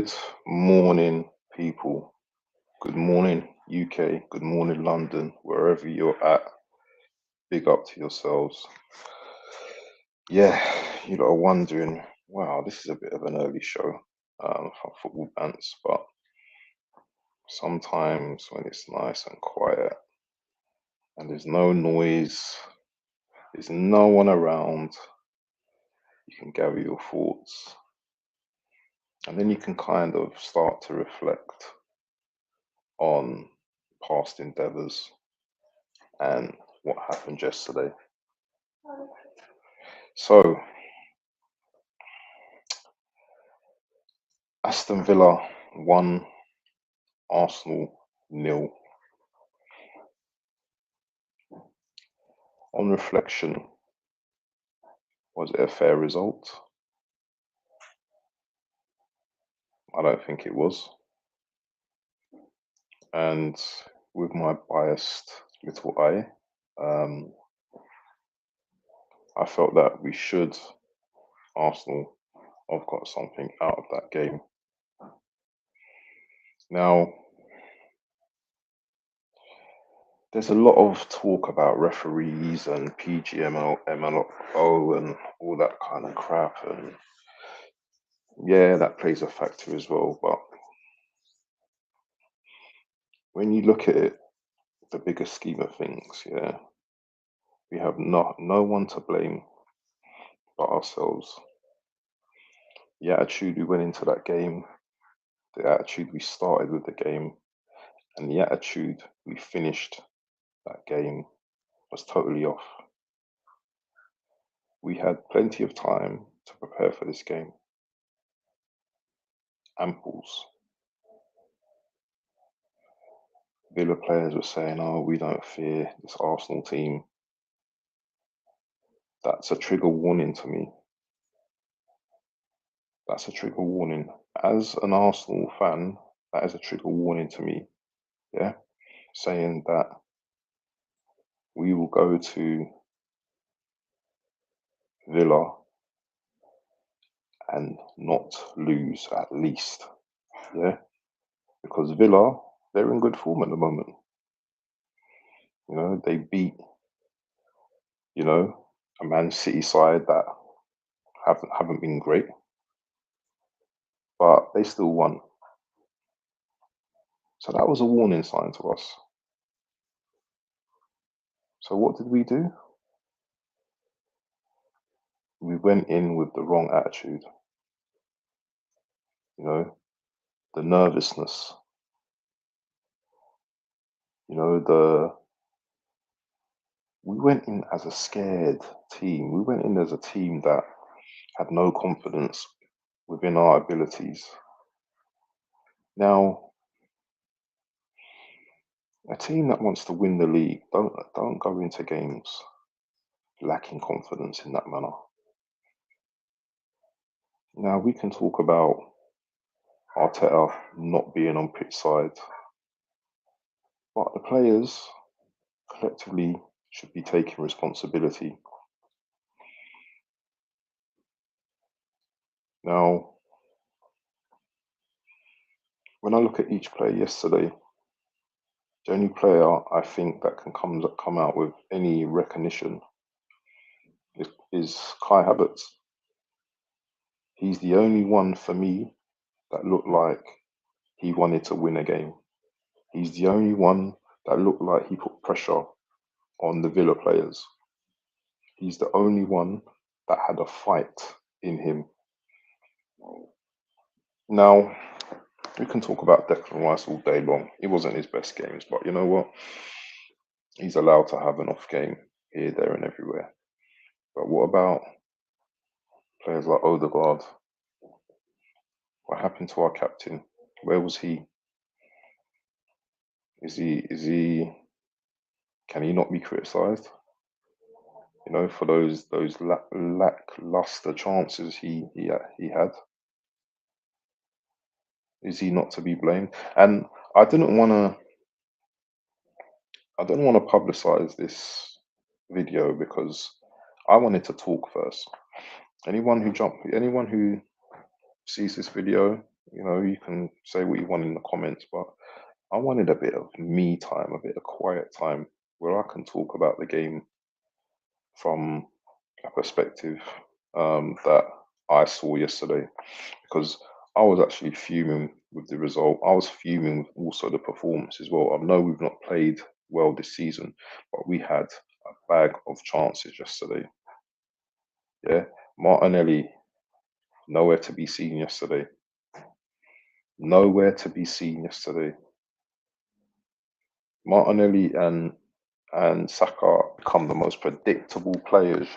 Good morning, people. Good morning, UK. Good morning, London. Wherever you're at, big up to yourselves. Yeah, you lot are wondering, wow, this is a bit of an early show for football pants, but sometimes when it's nice and quiet and there's no noise, there's no one around, you can gather your thoughts and then you can kind of start to reflect on past endeavours and what happened yesterday. So, Aston Villa 1, Arsenal 0. On reflection, was it a fair result? I don't think it was. And with my biased little eye, um, I felt that Arsenal, have got something out of that game. Now, there's a lot of talk about referees and PGMO, MLO, and all that kind of crap, and yeah, that plays a factor as well. But when you look at it, the bigger scheme of things, yeah, we have no one to blame but ourselves. The attitude we went into that game, the attitude we started with the game, and the attitude we finished that game was totally off. We had plenty of time to prepare for this game. Amples. Villa players were saying, "Oh, we don't fear this Arsenal team." That's a trigger warning to me. That's a trigger warning. As an Arsenal fan, that is a trigger warning to me. Yeah, saying that we will go to Villa and not lose at least. Yeah, because Villa, they're in good form at the moment. You know, they beat, you know, a Man City side that haven't been great, but they still won. So that was a warning sign to us. So what did we do? We went in with the wrong attitude. You know, the nervousness. You know, we went in as a scared team. We went in as a team that had no confidence within our abilities. Now, a team that wants to win the league don't go into games lacking confidence in that manner. Now we can talk about Arteta not being on pitch side, but the players collectively should be taking responsibility. Now, when I look at each player yesterday, the only player I think that can come out with any recognition is Kai Havertz. He's the only one for me that looked like he wanted to win a game. He's the only one that looked like he put pressure on the Villa players. He's the only one that had a fight in him. Now, we can talk about Declan Rice all day long. It wasn't his best games, but you know what? He's allowed to have an off game here, there, and everywhere. But what about players like Odegaard? What happened to our captain? Where was he? Is he? Can he not be criticised? You know, for those lackluster chances he had. Is he not to be blamed? And I didn't want to. I didn't want to publicize this video because I wanted to talk first. Anyone who sees this video, You know, you can say what you want in the comments, but I wanted a bit of me time, a bit of quiet time where I can talk about the game from a perspective that I saw yesterday because I was actually fuming with the result. I was fuming with also the performance as well. I know we've not played well this season, but we had a bag of chances yesterday. Yeah, Martinelli nowhere to be seen yesterday. Nowhere to be seen yesterday. Martinelli and Saka become the most predictable players.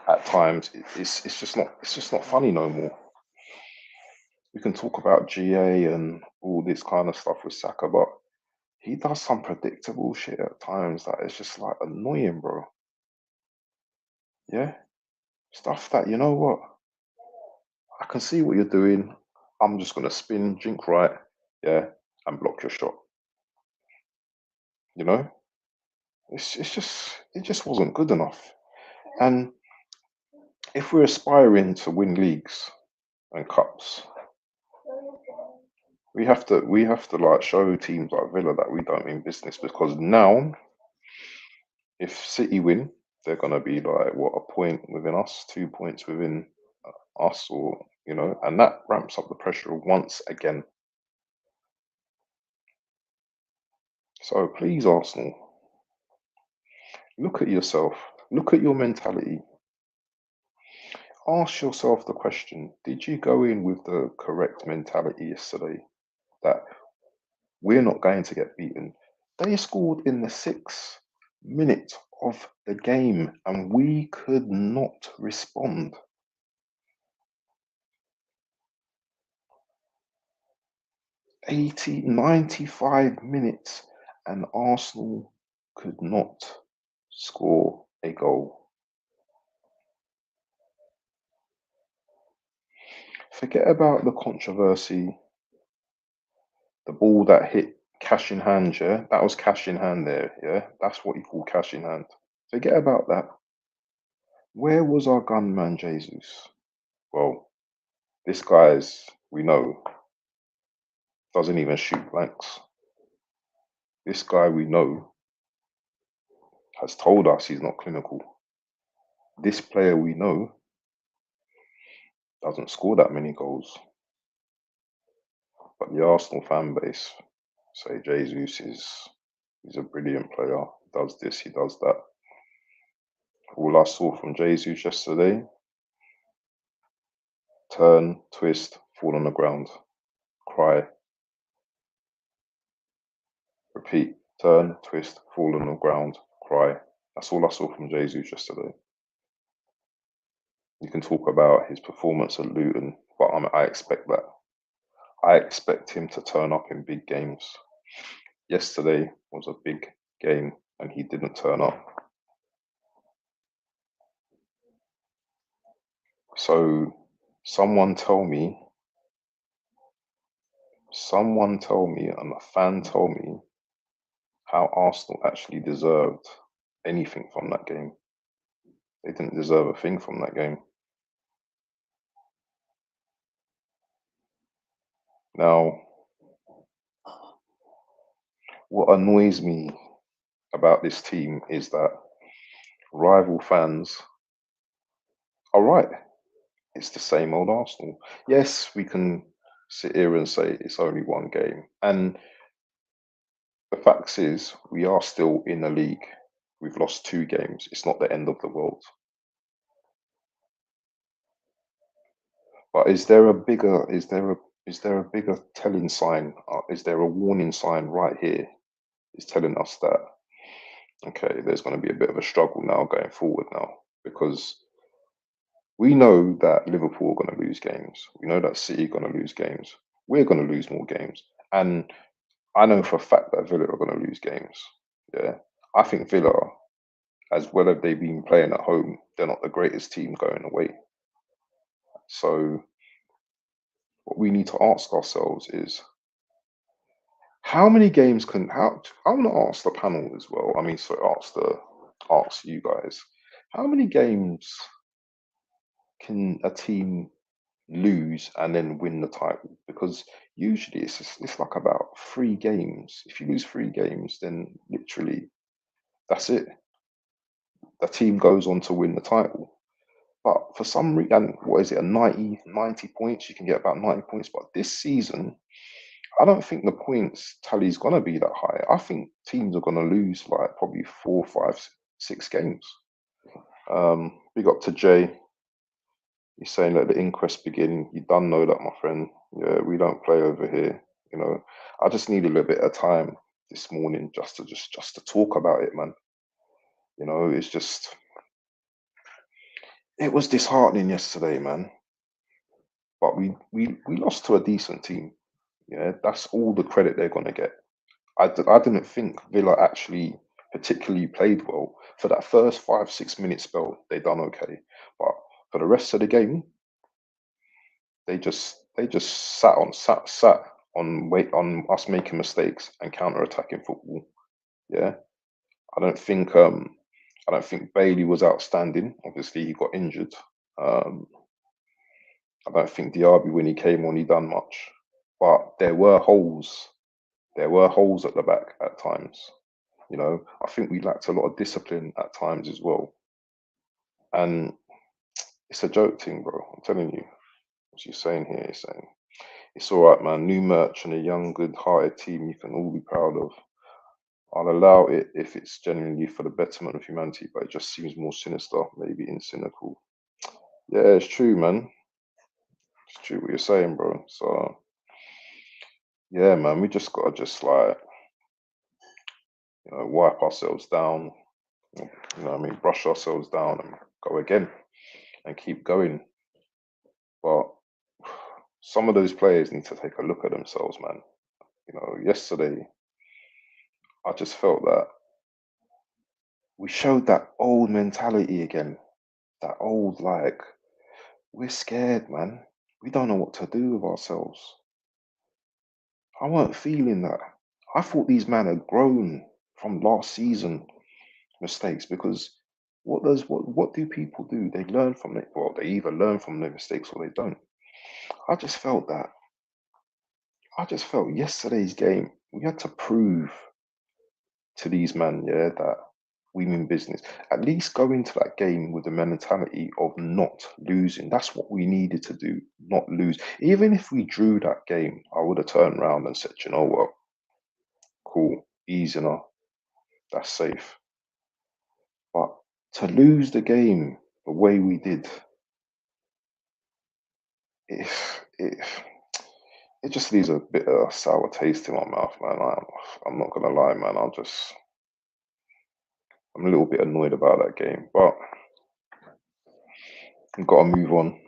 At times, it's just not funny no more. We can talk about GA and all this kind of stuff with Saka, but he does some predictable shit at times that is just like annoying, bro. Yeah, stuff that you know what I can see what you're doing. I'm just gonna spin, jink right, yeah, and block your shot. You know, it just wasn't good enough. And if we're aspiring to win leagues and cups, we have to like show teams like Villa that we don't mean business because now if City win, they're gonna be like what a point within us, 2 points within us, or you know, and that ramps up the pressure once again. So please, Arsenal, look at yourself, look at your mentality. Ask yourself the question: did you go in with the correct mentality yesterday? That we're not going to get beaten. They scored in the 6th minute of the game and we could not respond. 80, 95 minutes and Arsenal could not score a goal. Forget about the controversy, the ball that hit cash in hand, yeah? That was cash in hand there, yeah? That's what you call cash in hand. Forget about that. Where was our gunman, Jesus? Well, this guy's, we know, doesn't even shoot blanks. This guy we know has told us he's not clinical. This player we know doesn't score that many goals. But the Arsenal fan base say Jesus is he's a brilliant player. He does this, he does that. All I saw from Jesus yesterday, turn, twist, fall on the ground, cry, repeat, turn, twist, fall on the ground, cry. That's all I saw from Jesus yesterday. You can talk about his performance at Luton, but I expect that. I expect him to turn up in big games. Yesterday was a big game and he didn't turn up. So someone tell me, and a fan tell me how Arsenal actually deserved anything from that game. They didn't deserve a thing from that game. Now, what annoys me about this team is that rival fans are right. It's the same old Arsenal. Yes, we can sit here and say it's only one game. And the fact is, we are still in the league. We've lost 2 games. It's not the end of the world. But is there a bigger telling sign? Is there a warning sign right here? Is telling us that okay, there's going to be a bit of a struggle now going forward now because we know that Liverpool are going to lose games. We know that City are going to lose games. We're going to lose more games, and I know for a fact that Villa are going to lose games. Yeah, I think Villa, as well as they've been playing at home, they're not the greatest team going away. So what we need to ask ourselves is how many games can how I want to ask the panel as well. I mean, so ask you guys, how many games can a team lose and then win the title, because usually it's like about 3 games. If you lose 3 games, then literally that's it. The team goes on to win the title. But for some reason, and what is it, a 90 points? You can get about 90 points. But this season, I don't think the points tally is going to be that high. I think teams are going to lose like probably 4, 5, 6 games. Big up to Jay. He's saying let the inquest begin. You done know that, my friend. Yeah, we don't play over here. You know, I just need a little bit of time this morning just to talk about it, man. You know, it's just it was disheartening yesterday, man. But we lost to a decent team. Yeah, that's all the credit they're gonna get. I didn't think Villa actually particularly played well. For that first 5, 6 minute spell, they done okay. But for the rest of the game, they just sat on wait on us making mistakes and counter attacking football. Yeah. I don't think I don't think Bailey was outstanding. Obviously he got injured. Um I don't think Diaby when he came on he done much. But there were holes. There were holes at the back at times. You know, I think we lacked a lot of discipline at times as well. And it's a joke thing, bro. I'm telling you. What you're saying here, he's saying it's all right, man. New merch and a young, good-hearted team you can all be proud of. I'll allow it if it's genuinely for the betterment of humanity, but it just seems more sinister, maybe in cynical. Yeah, it's true, man. It's true what you're saying, bro. So yeah, man, we just gotta just like wipe ourselves down. You know what I mean? Brush ourselves down and go again and keep going. But some of those players need to take a look at themselves, man. You know, yesterday I just felt that we showed that old mentality again. That old like we're scared, man. We don't know what to do with ourselves. I weren't feeling that. I thought these men had grown from last season mistakes, because what do people do? They learn from it. Well, they either learn from their mistakes or they don't. I just felt that. I just felt yesterday's game, we had to prove to these men, yeah, that we mean business. At least go into that game with the mentality of not losing. That's what we needed to do, not lose. Even if we drew that game, I would have turned around and said, you know what, cool, easy enough, that's safe. But to lose the game the way we did, it, it, it just leaves a bit of sour taste in my mouth, man. I'm not gonna lie, man. I'm a little bit annoyed about that game, but we've got to move on.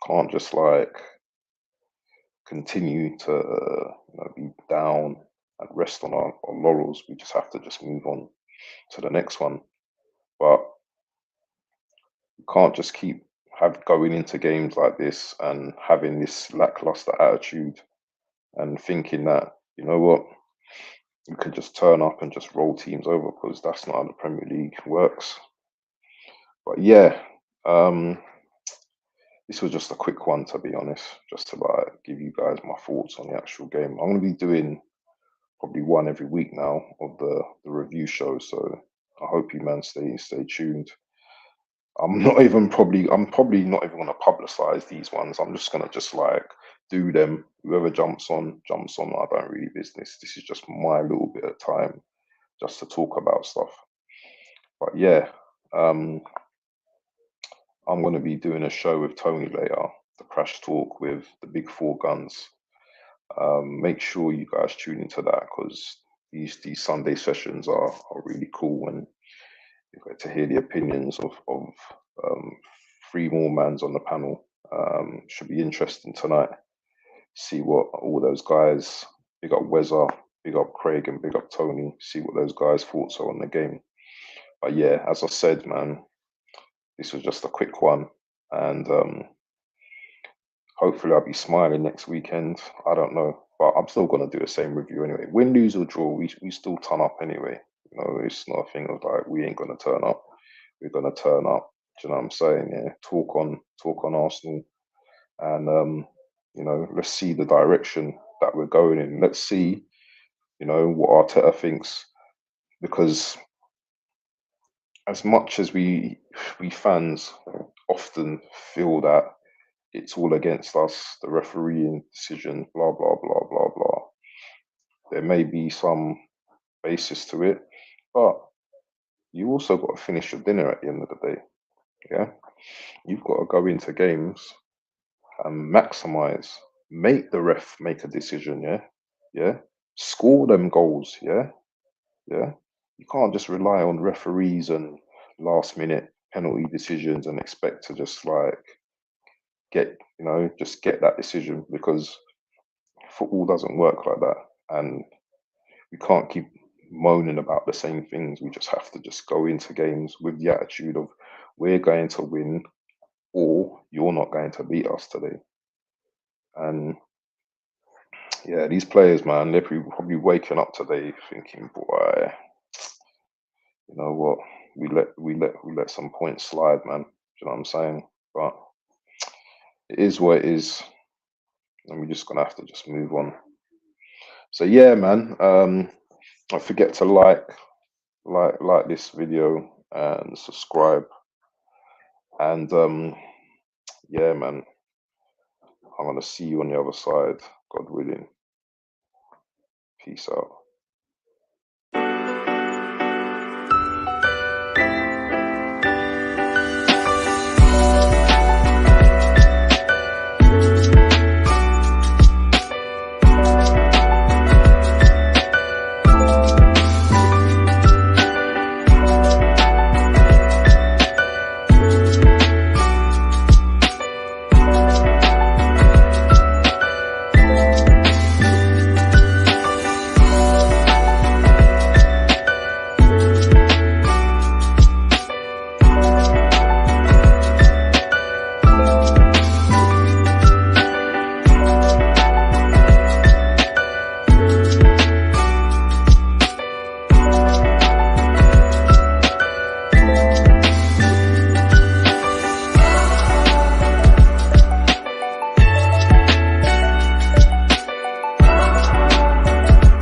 Can't just like continue to be down and rest on our laurels. We just have to just move on to the next one. But you can't just keep have going into games like this and having this lackluster attitude and thinking that you know what you can just turn up and just roll teams over, because that's not how the Premier League works. But yeah, um, this was just a quick one to be honest, just to like give you guys my thoughts on the actual game. I'm gonna be doing probably one every week now of the review show. So I hope you man stay tuned. I'm probably not even gonna publicize these ones. I'm just gonna just like do them. Whoever jumps on, jumps on. I don't really business. This is just my little bit of time just to talk about stuff. But yeah, um, I'm gonna be doing a show with Tony later, the crash talk with the big four guns. Make sure you guys tune into that, because these Sunday sessions are really cool, and you get to hear the opinions of um, 3 more mans on the panel. Should be interesting tonight. See what all those guys, big up Wezza, big up Craig, and big up Tony. See what those guys' thoughts are on the game. But yeah, as I said, man, this was just a quick one, and hopefully I'll be smiling next weekend. I don't know, but I'm still gonna do the same review anyway. Win, lose or draw, we still turn up anyway. You know, it's not a thing of like we ain't gonna turn up. We're gonna turn up. Do you know what I'm saying? Yeah. Talk on Arsenal. and let's see the direction that we're going in. Let's see, what Arteta thinks, because as much as we fans often feel that it's all against us, the refereeing decision, blah blah blah blah blah. There may be some basis to it, but you also got to finish your dinner at the end of the day. Yeah, you've got to go into games and maximize, make the ref make a decision. Yeah, yeah, score them goals. Yeah, yeah. You can't just rely on referees and last minute penalty decisions and expect to just like just get that decision, because football doesn't work like that. And we can't keep moaning about the same things. We just have to just go into games with the attitude of we're going to win or you're not going to beat us today. And yeah, these players, man, they're probably waking up today thinking, boy, you know what? We let some points slide, man. Do you know what I'm saying? But it is what it is, and we're just gonna have to just move on. So yeah, man. Don't forget to like this video and subscribe. And yeah, man, I'm gonna see you on the other side, God willing. Peace out.